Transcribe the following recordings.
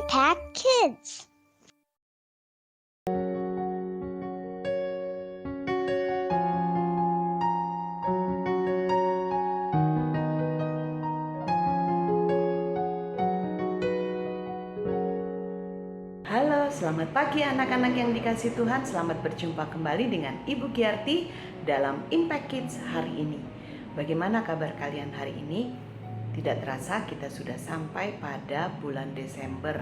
Impact Kids. Halo, selamat pagi anak-anak yang dikasihi Tuhan. Selamat berjumpa kembali dengan Ibu Giarti dalam Impact Kids hari ini. Bagaimana kabar kalian hari ini? Tidak terasa kita sudah sampai pada bulan Desember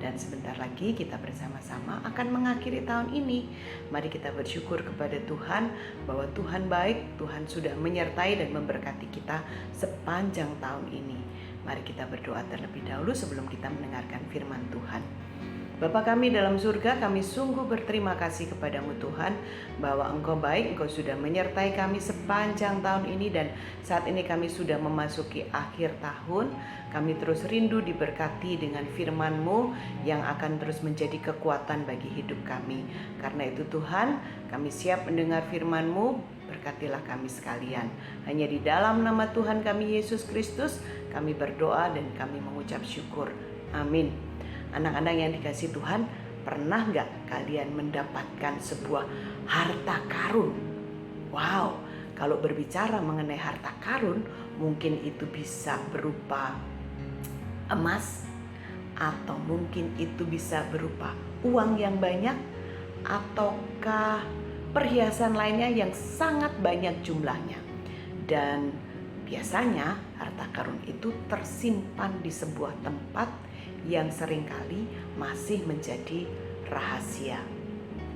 dan sebentar lagi kita bersama-sama akan mengakhiri tahun ini. Mari kita bersyukur kepada Tuhan bahwa Tuhan baik, Tuhan sudah menyertai dan memberkati kita sepanjang tahun ini. Mari kita berdoa terlebih dahulu sebelum kita mendengarkan firman Tuhan. Bapa kami dalam surga, kami sungguh berterima kasih kepadamu Tuhan bahwa Engkau baik, Engkau sudah menyertai kami sepanjang tahun ini dan saat ini kami sudah memasuki akhir tahun. Kami terus rindu diberkati dengan firman-Mu yang akan terus menjadi kekuatan bagi hidup kami. Karena itu Tuhan, kami siap mendengar firman-Mu, berkatilah kami sekalian. Hanya di dalam nama Tuhan kami Yesus Kristus, kami berdoa dan kami mengucap syukur. Amin. Anak-anak yang dikasihi Tuhan, pernah nggak kalian mendapatkan sebuah harta karun? Wow, kalau berbicara mengenai harta karun, mungkin itu bisa berupa emas, atau mungkin itu bisa berupa uang yang banyak, ataukah perhiasan lainnya yang sangat banyak jumlahnya. Dan biasanya harta karun itu tersimpan di sebuah tempat yang seringkali masih menjadi rahasia.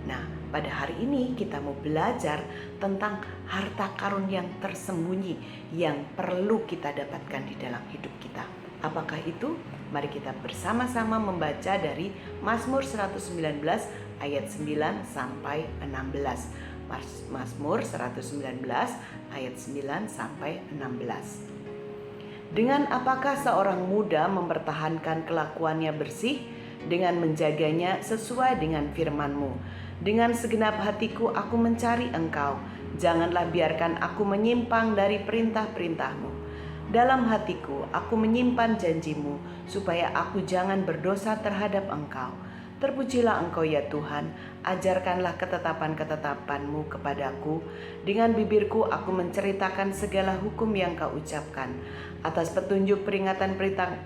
Nah, pada hari ini kita mau belajar tentang harta karun yang tersembunyi yang perlu kita dapatkan di dalam hidup kita. Apakah itu? Mari kita bersama-sama membaca dari Mazmur 119 ayat 9 sampai 16. Mazmur 119 ayat 9 sampai 16. Dengan apakah seorang muda mempertahankan kelakuannya bersih? Dengan menjaganya sesuai dengan firman-Mu. Dengan segenap hatiku aku mencari Engkau. Janganlah biarkan aku menyimpang dari perintah-perintah-Mu. Dalam hatiku aku menyimpan janji-Mu, supaya aku jangan berdosa terhadap Engkau. Terpujilah Engkau ya Tuhan, ajarkanlah ketetapan-ketetapan-Mu kepadaku. Dengan bibirku aku menceritakan segala hukum yang Kau ucapkan. Atas petunjuk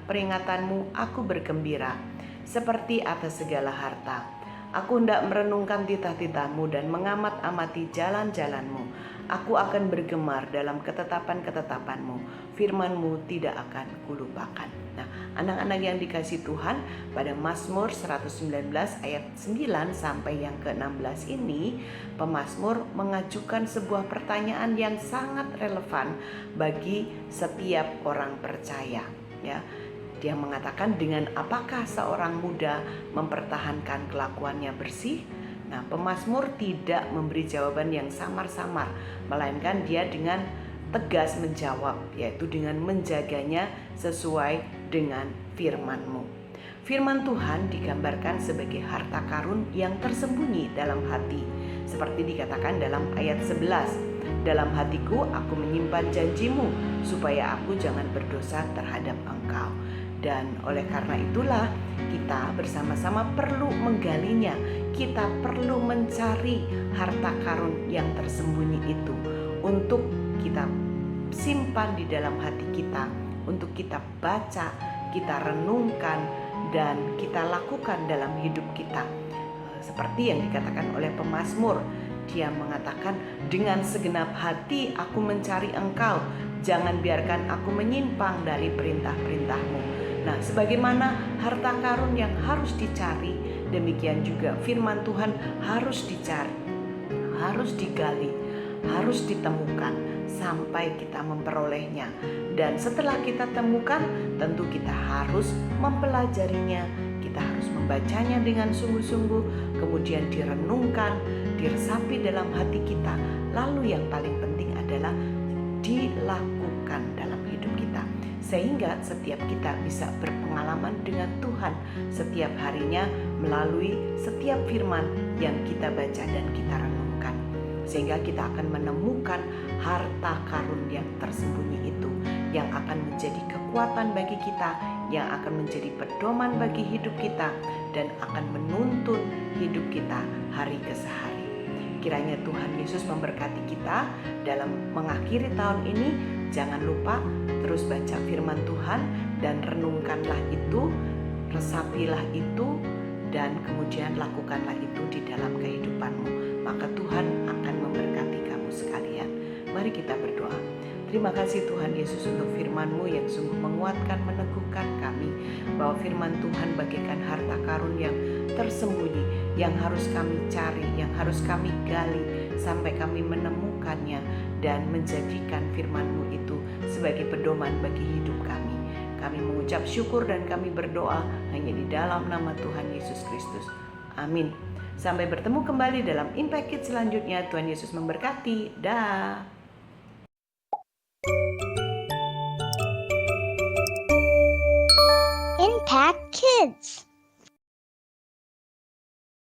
peringatan-mu aku bergembira, seperti atas segala harta. Aku hendak merenungkan titah-titah-Mu dan mengamat-amati jalan-jalan-Mu. Aku akan bergemar dalam ketetapan-ketetapan-Mu. Firman-Mu tidak akan kulupakan. Nah, anak-anak yang dikasihi Tuhan, pada Mazmur 119 ayat 9 sampai yang ke-16 ini, pemazmur mengajukan sebuah pertanyaan yang sangat relevan bagi setiap orang percaya, ya. Dia mengatakan, dengan apakah seorang muda mempertahankan kelakuannya bersih? Nah, pemazmur tidak memberi jawaban yang samar-samar, melainkan dia dengan tegas menjawab, yaitu dengan menjaganya sesuai dengan firman-Mu. Firman Tuhan digambarkan sebagai harta karun yang tersembunyi dalam hati, seperti dikatakan dalam ayat 11. Dalam hatiku aku menyimpan janji-Mu, supaya aku jangan berdosa terhadap Engkau. Dan oleh karena itulah kita bersama-sama perlu menggalinya. Kita perlu mencari harta karun yang tersembunyi itu untuk kita simpan di dalam hati kita, untuk kita baca, kita renungkan, dan kita lakukan dalam hidup kita. Seperti yang dikatakan oleh pemazmur, dia mengatakan, dengan segenap hati aku mencari Engkau, jangan biarkan aku menyimpang dari perintah-perintah-Mu. Nah, sebagaimana harta karun yang harus dicari, demikian juga firman Tuhan harus dicari, harus digali, harus ditemukan sampai kita memperolehnya. Dan setelah kita temukan, tentu kita harus mempelajarinya, kita harus membacanya dengan sungguh-sungguh, kemudian direnungkan, diresapi dalam hati kita. Lalu yang paling penting adalah dilakukan dalam hidup kita, sehingga setiap kita bisa berpengalaman dengan Tuhan setiap harinya melalui setiap firman yang kita baca dan kita renungkan, sehingga kita akan menemukan harta karun yang tersembunyi itu, yang akan menjadi kekuatan bagi kita, yang akan menjadi pedoman bagi hidup kita dan akan menuntun hidup kita hari ke hari. Kiranya Tuhan Yesus memberkati kita dalam mengakhiri tahun ini. Jangan lupa terus baca firman Tuhan dan renungkanlah itu, resapilah itu, dan kemudian lakukanlah itu di dalam kehidupanmu. Maka Tuhan akan memberkati kamu sekalian. Mari kita berdoa. Terima kasih Tuhan Yesus untuk firman-Mu yang sungguh menguatkan, meneguhkan kami, bahwa firman Tuhan bagaikan harta karun yang tersembunyi, yang harus kami cari, yang harus kami gali, sampai kami menemukannya dan menjadikan firman-Mu itu sebagai pedoman bagi hidup kami. Kami mengucap syukur dan kami berdoa hanya di dalam nama Tuhan Yesus Kristus. Amin. Sampai bertemu kembali dalam Impact Kids selanjutnya. Tuhan Yesus memberkati. Dah. Impact Kids.